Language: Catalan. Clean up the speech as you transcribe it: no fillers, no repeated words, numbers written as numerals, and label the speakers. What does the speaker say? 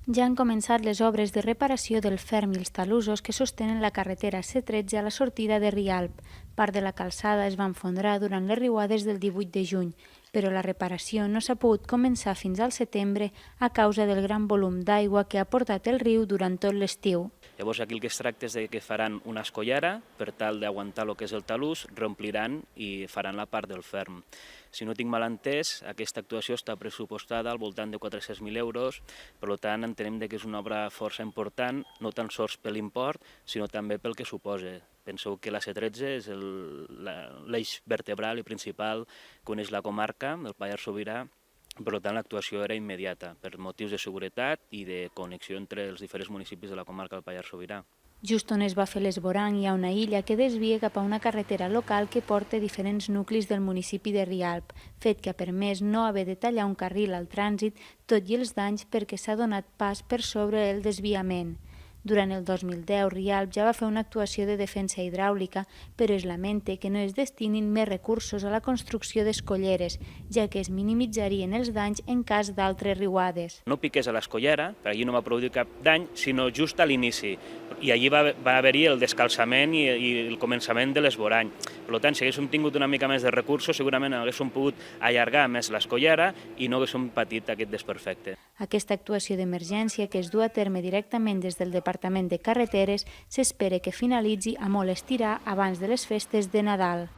Speaker 1: Ja han començat les obres de reparació del ferm i els talussos que sostenen la carretera C13 a la sortida de Rialp. Part de la calçada es va enfondrar durant les riuades del 18 de juny, però la reparació no s'ha pogut començar fins al setembre a causa del gran volum d'aigua que ha portat el riu durant tot l'estiu.
Speaker 2: Llavors aquí el que es tracta és que faran una escollera per tal d'aguantar el que és el talús, reompliran i faran la part del ferm. Si no tinc mal entès, aquesta actuació està pressupostada al voltant de 400.000 euros, per tant entenem que és una obra força important, no tan sols per l'import, sinó també pel que suposa. Penseu que la C13 és l'eix vertebral i principal que uneix la comarca del Pallars Sobirà. Per tant, l'actuació era immediata, per motius de seguretat i de connexió entre els diferents municipis de la comarca del Pallars Sobirà.
Speaker 1: Just on es va fer l'esborang hi ha una illa que desvia cap a una carretera local que porta diferents nuclis del municipi de Rialp, fet que ha permès no haver de tallar un carril al trànsit, tot i els danys perquè s'ha donat pas per sobre el desviament. Durant el 2010, Rialp ja va fer una actuació de defensa hidràulica, però es lamenta que no es destinin més recursos a la construcció d'escolleres, ja que es minimitzarien els danys en cas d'altres riuades.
Speaker 2: No piqués a l'escollera, per allí no va produir cap dany, sinó just a l'inici. I allí va haver-hi el descalçament i el començament de l'esborany. Per tant, si haguéssim tingut una mica més de recursos, segurament haguéssim pogut allargar més l'escollera i no haguéssim patit aquest desperfecte.
Speaker 1: Aquesta actuació d'emergència, que es du a terme directament des del Departament de Carreteres, s'espera que finalitzi a molt estirar abans de les festes de Nadal.